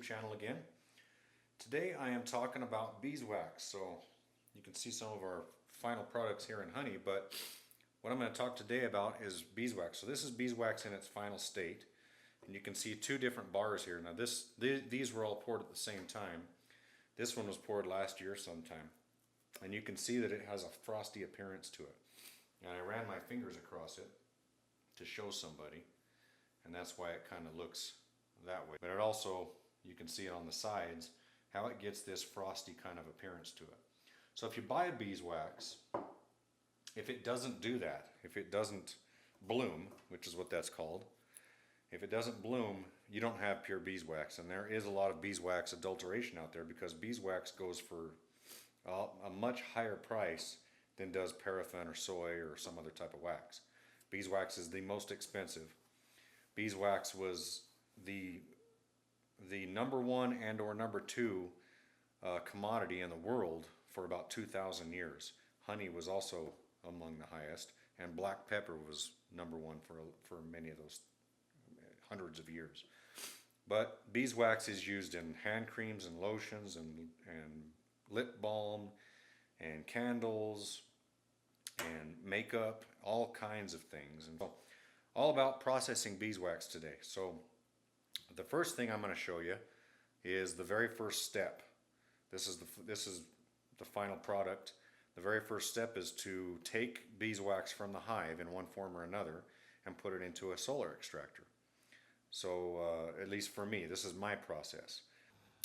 channel again. Today I am talking about beeswax. So you can see some of our final products here in honey, but what I'm going to talk today about is beeswax. So this is beeswax in its final state, and you can see two different bars here. Now these were all poured at the same time. This one was poured last year sometime, and you can see that it has a frosty appearance to it. And I ran my fingers across it to show somebody, and that's why it kind of looks that way. But it also, you can see it on the sides, how it gets this frosty kind of appearance to it. So if you buy a beeswax, if it doesn't do that, if it doesn't bloom, which is what that's called, if it doesn't bloom, you don't have pure beeswax. And there is a lot of beeswax adulteration out there because beeswax goes for a much higher price than does paraffin or soy or some other type of wax. Beeswax is the most expensive. Beeswax was the number one and or number two commodity in the world for about 2,000 years. Honey was also among the highest, and black pepper was number one for many of those hundreds of years. But beeswax is used in hand creams and lotions and lip balm and candles and makeup, all kinds of things. And so, all about processing beeswax today. So the first thing I'm going to show you is the very first step. This is the final product. The very first step is to take beeswax from the hive in one form or another and put it into a solar extractor. So at least for me, this is my process.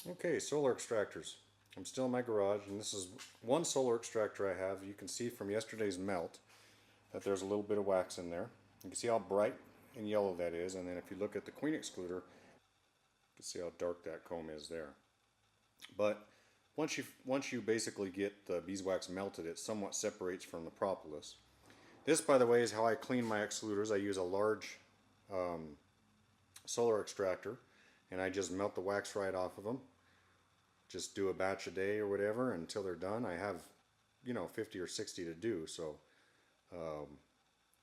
Okay, solar extractors. I'm still in my garage, and this is one solar extractor I have. You can see from yesterday's melt that there's a little bit of wax in there. You can see how bright and yellow that is, and then if you look at the queen excluder, you can see how dark that comb is there. But once you basically get the beeswax melted, it somewhat separates from the propolis. This, by the way, is how I clean my excluders. I use a large solar extractor, and I just melt the wax right off of them. Just do a batch a day or whatever until they're done. I have, 50 or 60 to do, so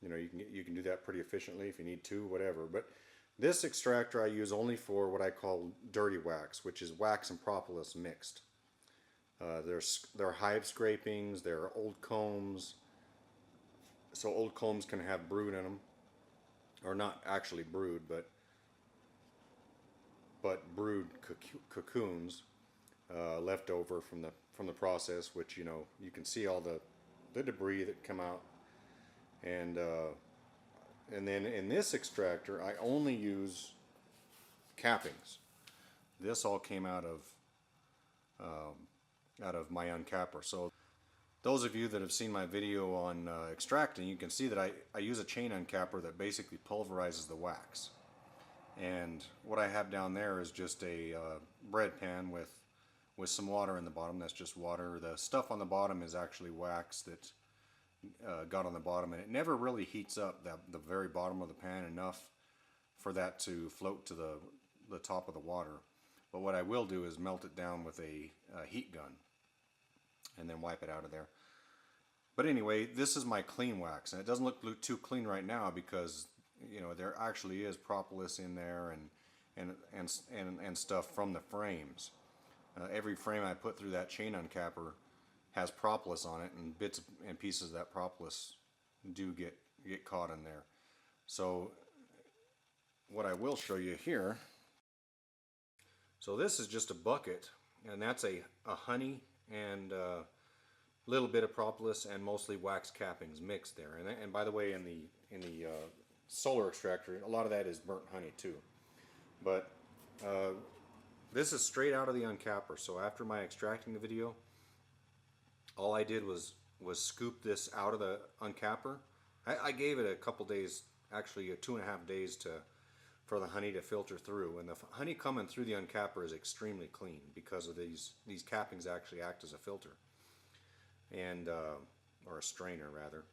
you can do that pretty efficiently if you need to, whatever. But this extractor I use only for what I call dirty wax, which is wax and propolis mixed. There are hive scrapings, there are old combs. So old combs can have brood in them, or not actually brood, but brood cocoons left over from the process, which you can see all the debris that come out. And then in this extractor, I only use cappings. This all came out of my uncapper. So those of you that have seen my video on extracting, you can see that I use a chain uncapper that basically pulverizes the wax. And what I have down there is just a bread pan with some water in the bottom. That's just water. The stuff on the bottom is actually wax that got on the bottom, and it never really heats up the very bottom of the pan enough for that to float to the top of the water. But what I will do is melt it down with a heat gun and then wipe it out of there. But anyway, this is my clean wax, and it doesn't look too clean right now because there actually is propolis in there and stuff from the frames. Every frame I put through that chain uncapper has propolis on it, and bits and pieces of that propolis do get caught in there. So what I will show you here, so this is just a bucket, and that's a honey and a little bit of propolis and mostly wax cappings mixed there. And by the way, in the solar extractor, a lot of that is burnt honey too. But this is straight out of the uncapper. So after my extracting video, all I did was scoop this out of the uncapper. I gave it a couple days, actually 2.5 days for the honey to filter through. And the honey coming through the uncapper is extremely clean because of these cappings actually act as a filter, and or a strainer rather.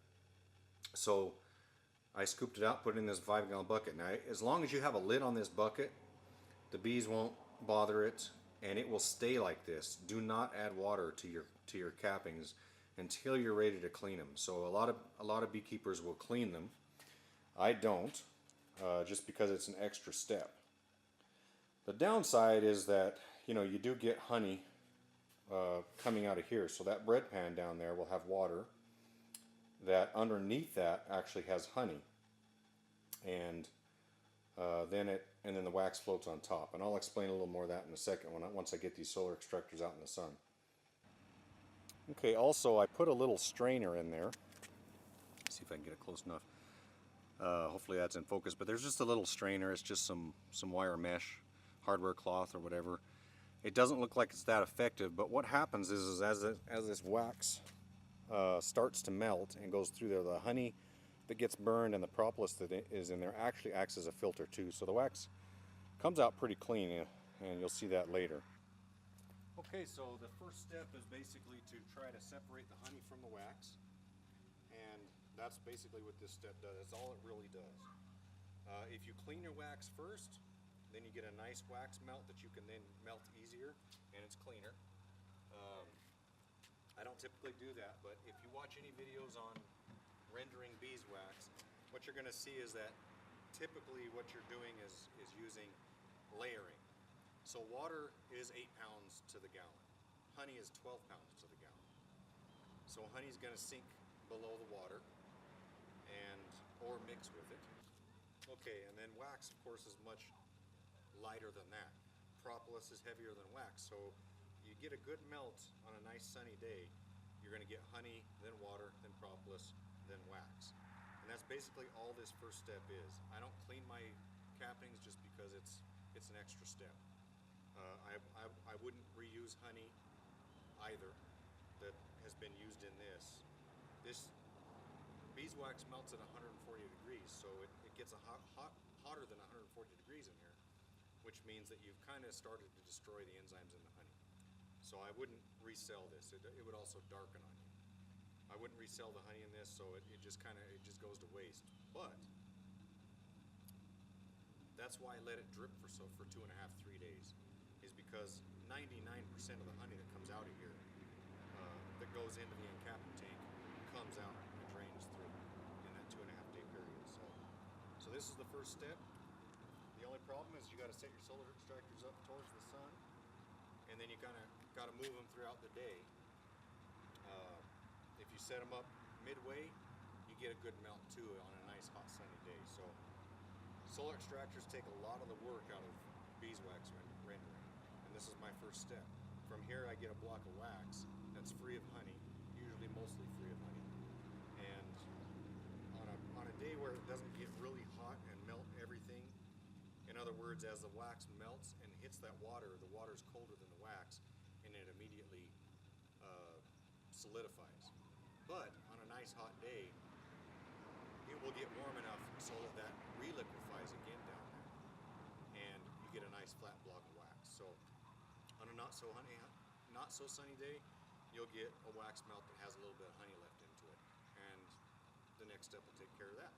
So I scooped it out, put it in this 5-gallon bucket. Now, as long as you have a lid on this bucket, the bees won't bother it, and it will stay like this. Do not add water to your cappings until you're ready to clean them. So a lot of beekeepers will clean them. I don't, just because it's an extra step. The downside is that, you know, you do get honey coming out of here. So that bread pan down there will have water that underneath that actually has honey. And then the wax floats on top. And I'll explain a little more of that in a second once I get these solar extractors out in the sun. Okay, also I put a little strainer in there. See if I can get it close enough. Hopefully that's in focus, but there's just a little strainer. It's just some wire mesh, hardware cloth or whatever. It doesn't look like it's that effective, but what happens is as this wax starts to melt and goes through there, the honey that gets burned and the propolis that is in there actually acts as a filter too. So the wax comes out pretty clean, and you'll see that later. Okay, so the first step is basically to try to separate the honey from the wax, and that's basically what this step does. That's all it really does. If you clean your wax first, then you get a nice wax melt that you can then melt easier, and it's cleaner. I don't typically do that, but if you watch any videos on rendering beeswax, what you're going to see is that typically what you're doing is using layering. So water is 8 pounds to the gallon. Honey is 12 pounds to the gallon. So honey's going to sink below the water or mix with it. Okay, and then wax, of course, is much lighter than that. Propolis is heavier than wax, so you get a good melt on a nice sunny day. You're going to get honey, then water, then propolis, then wax. And that's basically all this first step is. I don't clean my cappings just because it's an extra step. I wouldn't reuse honey either that has been used in this. This beeswax melts at 140 degrees, so it gets hotter than 140 degrees in here, which means that you've kind of started to destroy the enzymes in the honey. So I wouldn't resell this. It would also darken on you. I wouldn't resell the honey in this, so it just goes to waste. But that's why I let it drip for 2.5, 3 days, is because 99% of the honey that comes out of here that goes into the encapping tank comes out and drains through in that 2.5 day period. So this is the first step. The only problem is you got to set your solar extractors up towards the sun, and then you kind of got to move them throughout the day. If you set them up midway, you get a good melt too on a nice hot sunny day. So solar extractors take a lot of the work out of beeswax rendering, and this is my first step. From here I get a block of wax that's free of honey, usually mostly free of honey, and on a day where it doesn't get really hot and melt everything, in other words, as the wax melts and hits that water, the water's colder than the wax, and it immediately solidifies. But on a nice hot day, it will get warm enough so that reliquefies again down there, and you get a nice flat block of wax. So on a not so sunny day, you'll get a wax melt that has a little bit of honey left into it, and the next step will take care of that.